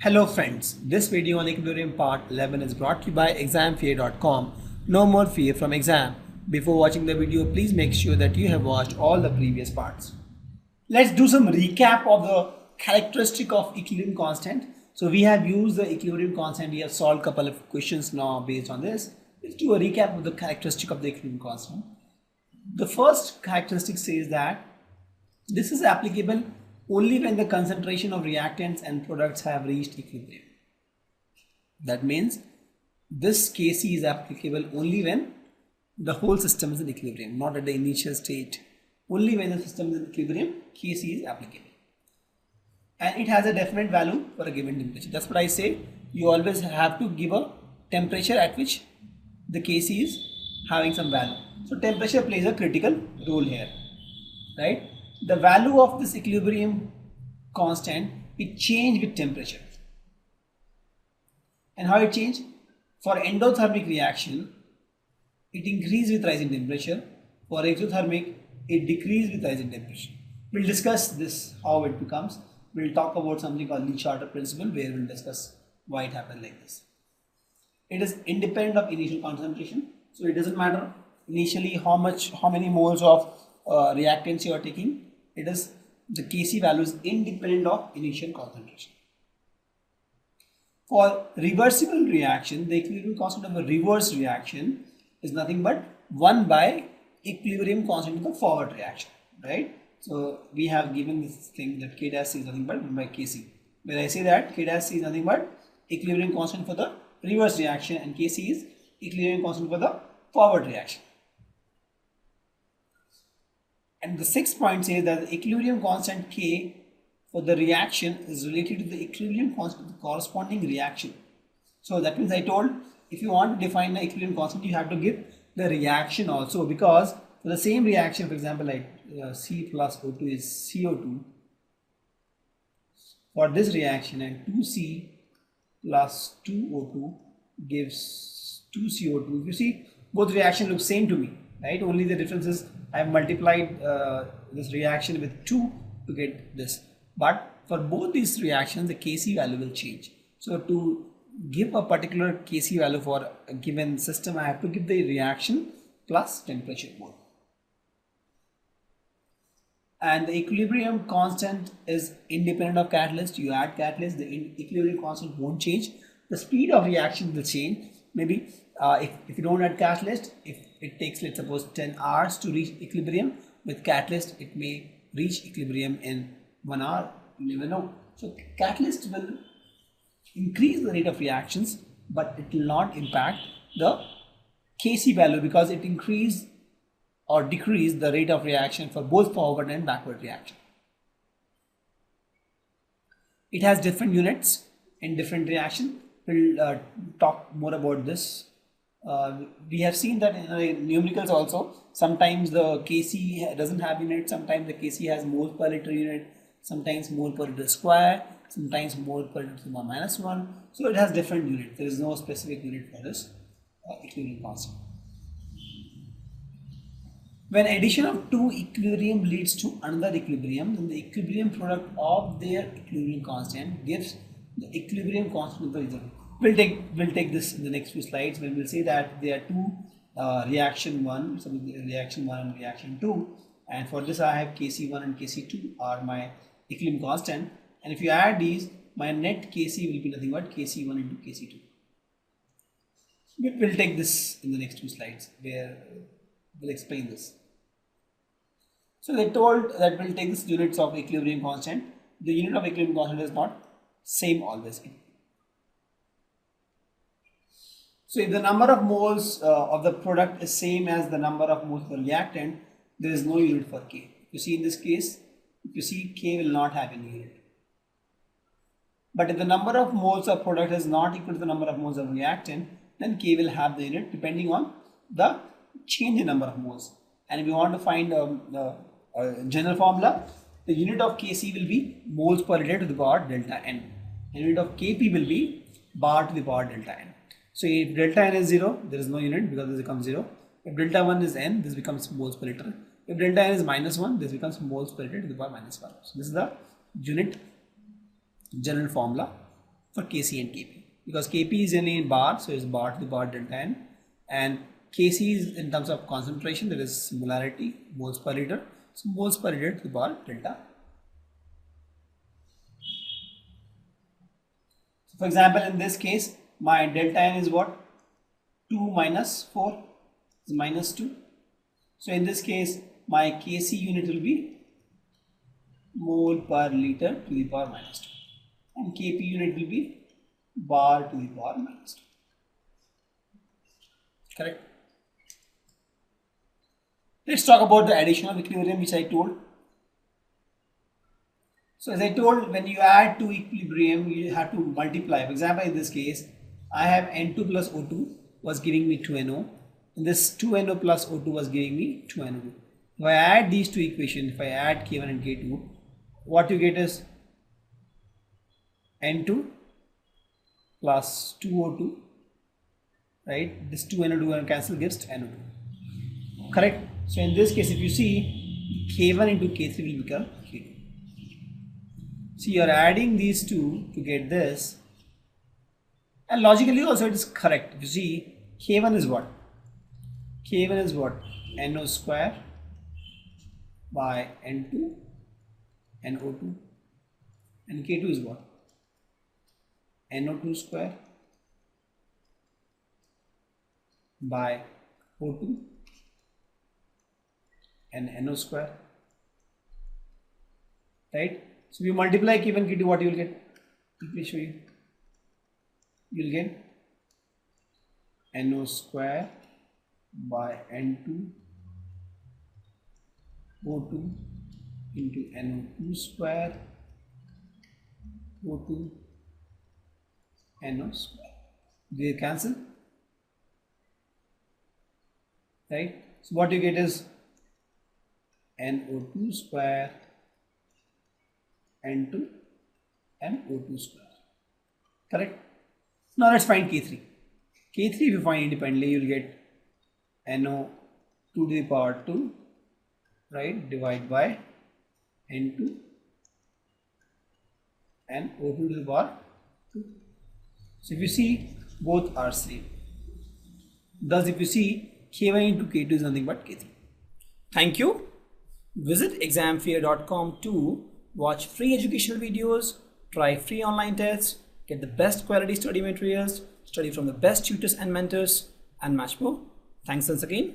Hello friends, this video on equilibrium part 11 is brought to you by examfear.com. No more fear from exam. Before watching the video, please make sure that you have watched all the previous parts. Let's do some recap of the characteristic of equilibrium constant. So we have used the equilibrium constant. We have solved a couple of questions now based on this. Let's do a recap of the characteristic of the equilibrium constant. The first characteristic says that this is applicable only when the concentration of reactants and products have reached equilibrium. That means this Kc is applicable only when the whole system is in equilibrium, not at the initial state. Only when the system is in equilibrium, Kc is applicable. And it has a definite value for a given temperature. That's what I say. You always have to give a temperature at which the Kc is having some value. So temperature plays a critical role here, right? The value of this equilibrium constant, it change with temperature. And how it change? For endothermic reaction, it increase with rising temperature. For exothermic, it decrease with rising temperature. We'll discuss this, how it becomes. We'll talk about something called Le Charter principle, where we'll discuss why it happens like this. It is independent of initial concentration. So it doesn't matter initially how many moles of reactants you are taking. It is the Kc value is independent of initial concentration. For reversible reaction, the equilibrium constant of a reverse reaction is nothing but 1 by equilibrium constant of the forward reaction, right? So we have given this thing that K dash C is nothing but 1 by Kc. When I say that K dash C is nothing but equilibrium constant for the reverse reaction and Kc is equilibrium constant for the forward reaction. And the sixth point says that the equilibrium constant K for the reaction is related to the equilibrium constant of the corresponding reaction. So that means I told if you want to define the equilibrium constant, you have to give the reaction also, because for the same reaction, for example, like C plus O2 is CO2. For this reaction, and 2C plus 2O2 gives 2CO2. You see, both reactions look same to me, right? Only the difference is I have multiplied this reaction with 2 to get this. But for both these reactions, the Kc value will change. So to give a particular Kc value for a given system, I have to give the reaction plus temperature both. And the equilibrium constant is independent of catalyst. You add catalyst, the equilibrium constant won't change. The speed of reaction will change. Maybe if you don't add catalyst, if it takes, let's suppose, 10 hours to reach equilibrium, with catalyst it may reach equilibrium in 1 hour. You never know. So catalyst will increase the rate of reactions, but it will not impact the Kc value, because it increase or decrease the rate of reaction for both forward and backward reaction. It has different units in different reaction. We'll talk more about this. We have seen that in numericals also, sometimes the Kc doesn't have unit, sometimes the Kc has moles per liter unit, sometimes mole per liter square, sometimes mole per liter to the minus 1. So it has different units. There is no specific unit for this equilibrium constant. When addition of two equilibrium leads to another equilibrium, then the equilibrium product of their equilibrium constant gives the equilibrium constant of the result. We'll take this in the next few slides, when we'll say that there are two reaction 1, so reaction 1 and reaction 2, and for this I have Kc1 and Kc2 are my equilibrium constant, and if you add these, my net Kc will be nothing but Kc1 into Kc2. We'll take this in the next two slides, where we'll explain this. So they told that we'll take this units of equilibrium constant. The unit of equilibrium constant is not same always. So if the number of moles of the product is same as the number of moles of the reactant, there is no unit for K. You see in this case, if you see, K will not have any unit. But if the number of moles of product is not equal to the number of moles of reactant, then K will have the unit depending on the change in number of moles. And if you want to find a general formula, the unit of Kc will be moles per liter to the power delta N. And unit of Kp will be bar to the power delta N. So if delta N is 0, there is no unit because this becomes 0. If delta 1 is N, this becomes moles per liter. If delta N is minus 1, this becomes moles per liter to the power minus 1. So this is the unit general formula for Kc and Kp, because Kp is in bar, so it's bar to the power delta n, and Kc is in terms of concentration, that is similarity, moles per liter, so moles per liter to the power delta. So for example, in this case, my delta n is what? 2 minus 4 is minus 2. So in this case, my Kc unit will be mole per liter to the power minus 2, and Kp unit will be bar to the power minus 2. Correct? Let's talk about the addition of equilibrium, which I told. So as I told, when you add two equilibrium, you have to multiply. For example, in this case, I have N2 plus O2 was giving me 2NO, and this 2NO plus O2 was giving me 2NO2. If I add these two equations, if I add K1 and K2, what you get is N2 plus 2O2, right? This 2NO2 and cancel gives NO2. Correct? So in this case, if you see, K1 into K3 will become K2. So you are adding these two to get this, and logically also it is correct. If you see, K1 is what? K1 is what? NO square by N2 and O2, and K2 is what? NO2 square by O2 and NO square, right? So you multiply K1 K2, what you will get? Let me show you. You will get NO square by N2 O2 into NO2 square O2 NO square. They cancel, right? So what you get is NO2 square N2 and O2 square. Correct? Now let's find K3. K3, if you find independently, you will get NO 2 to the power 2, right, divide by N2 and O2 to the power 2. So if you see, both are same. Thus, if you see, K1 into K2 is nothing but K3. Thank you. Visit examfear.com to watch free educational videos, try free online tests, get the best quality study materials, study from the best tutors and mentors, and much more. Thanks once again.